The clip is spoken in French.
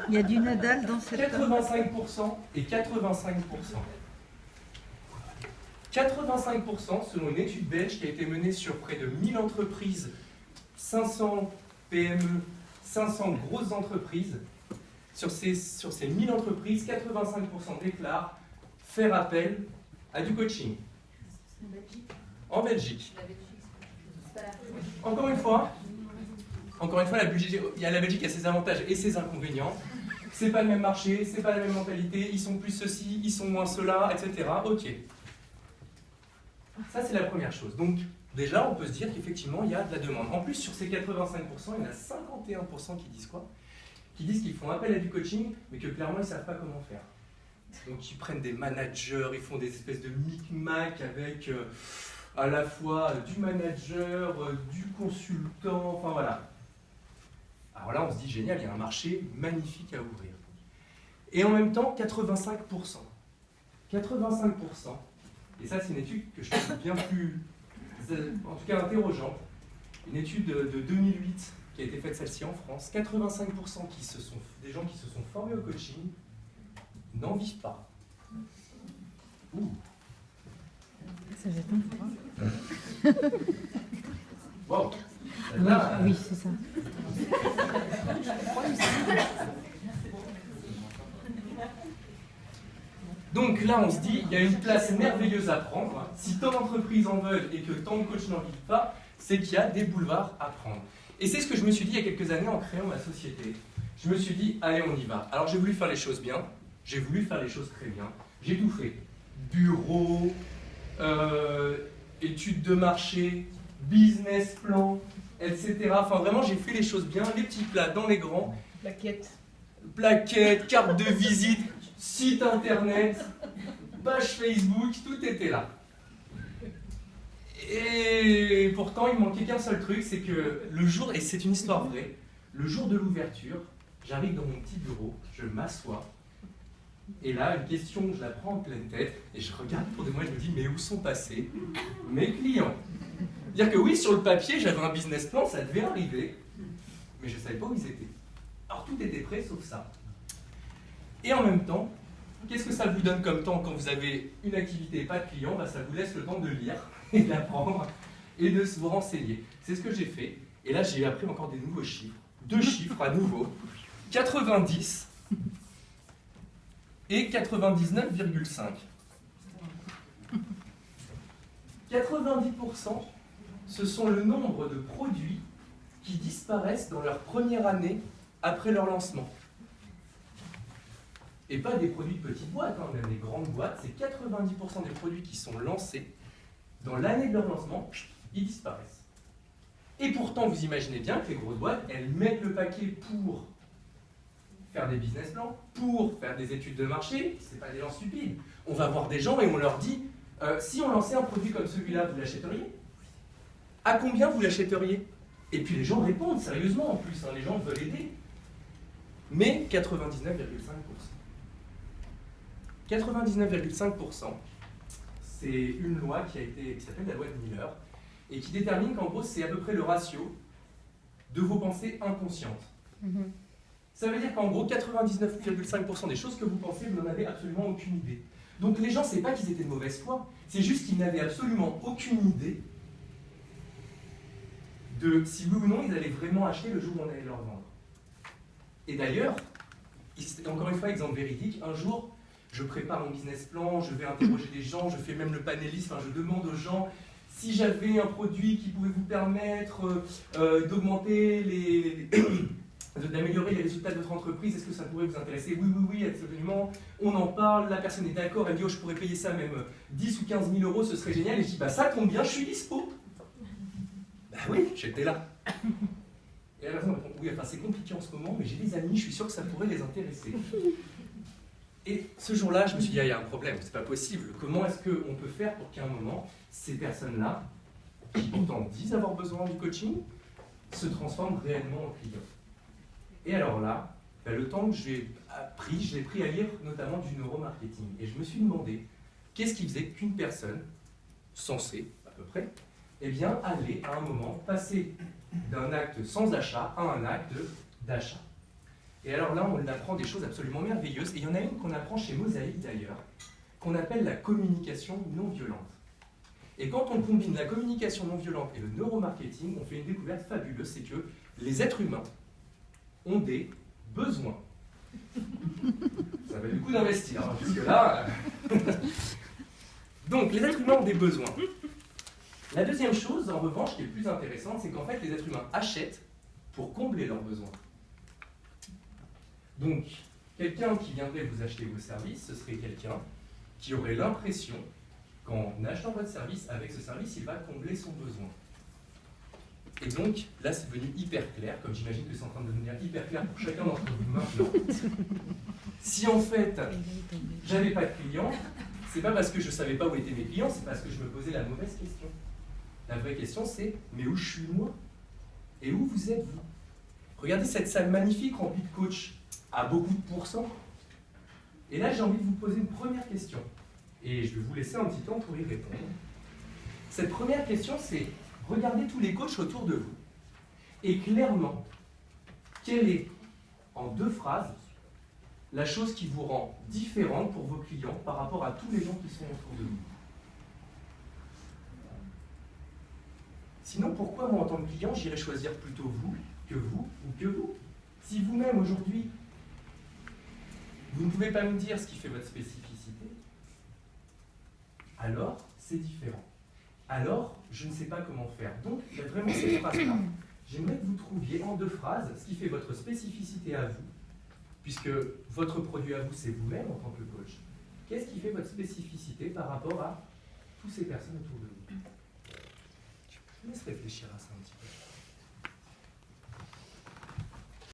Il y a du Nadal dans cette... 85% et 85%. 85% selon une étude belge qui a été menée sur près de 1000 entreprises, 500 PME, 500 grosses entreprises. Sur ces 1000 entreprises, 85% déclarent faire appel à du coaching. En Belgique. Encore une fois, la Belgique a ses avantages et ses inconvénients. C'est pas le même marché, c'est pas la même mentalité, ils sont plus ceci, ils sont moins cela, etc. Ok. Ça, c'est la première chose. Donc, déjà, on peut se dire qu'effectivement, il y a de la demande. En plus, sur ces 85%, il y en a 51% qui disent quoi? Qui disent qu'ils font appel à du coaching, mais que clairement, ils ne savent pas comment faire. Donc, ils prennent des managers, ils font des espèces de micmac avec à la fois du manager, du consultant, enfin voilà. Alors là, on se dit, génial, il y a un marché magnifique à ouvrir. Et en même temps, 85%. 85%. Et ça, c'est une étude que je trouve bien plus, en tout cas interrogeante. Une étude de 2008 qui a été faite celle-ci en France. 85% des gens qui se sont formés au coaching n'en vivent pas. Ouh. Ça j'attends. Wow. Oui, c'est ça. Donc là, on se dit, il y a une place merveilleuse à prendre. Si tant d'entreprises en veulent et que tant de coachs n'en vivent pas, c'est qu'il y a des boulevards à prendre. Et c'est ce que je me suis dit il y a quelques années en créant ma société. Je me suis dit, allez, on y va. Alors j'ai voulu faire les choses bien, j'ai voulu faire les choses très bien. J'ai tout fait. Bureau, études de marché, business plan, etc. Enfin vraiment, j'ai fait les choses bien, les petits plats dans les grands. Plaquettes, carte de visite, site internet, page Facebook, tout était là. Et pourtant, il manquait qu'un seul truc, c'est que le jour, et c'est une histoire vraie, le jour de l'ouverture, j'arrive dans mon petit bureau, je m'assois, et là, une question, je la prends en pleine tête, et je regarde autour de moi, et je me dis, mais où sont passés mes clients? C'est-à-dire que oui, sur le papier, j'avais un business plan, ça devait arriver, mais je ne savais pas où ils étaient. Alors tout était prêt, sauf ça. Et en même temps, qu'est-ce que ça vous donne comme temps quand vous avez une activité et pas de clients? Ça vous laisse le temps de lire et d'apprendre et de vous renseigner. C'est ce que j'ai fait. Et là, j'ai appris encore des nouveaux chiffres. 2 chiffres à nouveau. 90 et 99,5. 90%, ce sont le nombre de produits qui disparaissent dans leur première année après leur lancement. Et pas des produits de petites boîtes, hein, même des grandes boîtes, c'est 90% des produits qui sont lancés dans l'année de leur lancement, ils disparaissent. Et pourtant, vous imaginez bien que les grosses boîtes, elles mettent le paquet pour faire des business plans, pour faire des études de marché, c'est pas des gens stupides. On va voir des gens et on leur dit, si on lançait un produit comme celui-là, vous l'achèteriez? À combien vous l'achèteriez? Et puis les gens répondent sérieusement en plus, hein, les gens veulent aider. Mais 99,5%. 99,5%, c'est une loi qui s'appelle la loi de Miller, et qui détermine qu'en gros, c'est à peu près le ratio de vos pensées inconscientes. Ça veut dire qu'en gros, 99,5% des choses que vous pensez, vous n'en avez absolument aucune idée. Donc les gens, c'est pas qu'ils étaient de mauvaise foi, c'est juste qu'ils n'avaient absolument aucune idée de si oui ou non ils allaient vraiment acheter le jour où on allait leur vendre. Et d'ailleurs, encore une fois, exemple véridique, un jour, je prépare mon business plan, je vais interroger des gens, je fais même le panéliste, enfin, je demande aux gens si j'avais un produit qui pouvait vous permettre d'augmenter d'améliorer les résultats de votre entreprise, est-ce que ça pourrait vous intéresser? Oui, oui, oui, absolument. On en parle, la personne est d'accord, elle me dit, oh, je pourrais payer ça même 10 ou 15 000 euros, ce serait génial. Et je dis, bah ça tombe bien, je suis dispo. Bah oui, j'étais là. Et à la fin, on répond, oui, enfin c'est compliqué en ce moment, mais j'ai des amis, je suis sûr que ça pourrait les intéresser. Et ce jour-là, je me suis dit, ah, il y a un problème, c'est pas possible. Comment est-ce qu'on peut faire pour qu'à un moment, ces personnes-là, qui pourtant disent avoir besoin du coaching, se transforment réellement en clients? Et alors là, le temps que j'ai appris, je l'ai pris à lire notamment du neuromarketing. Et je me suis demandé, qu'est-ce qui faisait qu'une personne, censée à peu près, eh bien, allait à un moment passer d'un acte sans achat à un acte d'achat. Et alors là, on apprend des choses absolument merveilleuses. Et il y en a une qu'on apprend chez Mosaïque d'ailleurs, qu'on appelle la communication non violente. Et quand on combine la communication non violente et le neuromarketing, on fait une découverte fabuleuse, c'est que les êtres humains ont des besoins. Ça vaut le coup d'investir, hein, jusque-là. Donc, les êtres humains ont des besoins. La deuxième chose, en revanche, qui est plus intéressante, c'est qu'en fait, les êtres humains achètent pour combler leurs besoins. Donc, quelqu'un qui viendrait vous acheter vos services, ce serait quelqu'un qui aurait l'impression qu'en achetant votre service, avec ce service, il va combler son besoin. Et donc, là, c'est devenu hyper clair, comme j'imagine que c'est en train de devenir hyper clair pour chacun d'entre vous maintenant. Si en fait, j'avais pas de clients, c'est pas parce que je savais pas où étaient mes clients, c'est parce que je me posais la mauvaise question. La vraie question, c'est, mais où je suis moi? Et où vous êtes vous? Regardez cette salle magnifique remplie de coachs à beaucoup de pourcents. Et là, j'ai envie de vous poser une première question. Et je vais vous laisser un petit temps pour y répondre. Cette première question, c'est regardez tous les coachs autour de vous. Et clairement, quelle est, en 2 phrases, la chose qui vous rend différente pour vos clients par rapport à tous les gens qui sont autour de vous? Sinon, pourquoi moi, en tant que client, j'irais choisir plutôt vous ou que vous? Si vous-même, aujourd'hui, vous ne pouvez pas me dire ce qui fait votre spécificité, alors c'est différent. Alors, je ne sais pas comment faire. Donc, il y a vraiment cette phrase-là. J'aimerais que vous trouviez en 2 phrases ce qui fait votre spécificité à vous, puisque votre produit à vous, c'est vous-même en tant que coach. Qu'est-ce qui fait votre spécificité par rapport à toutes ces personnes autour de vous? Je vous laisse réfléchir à ça un petit peu.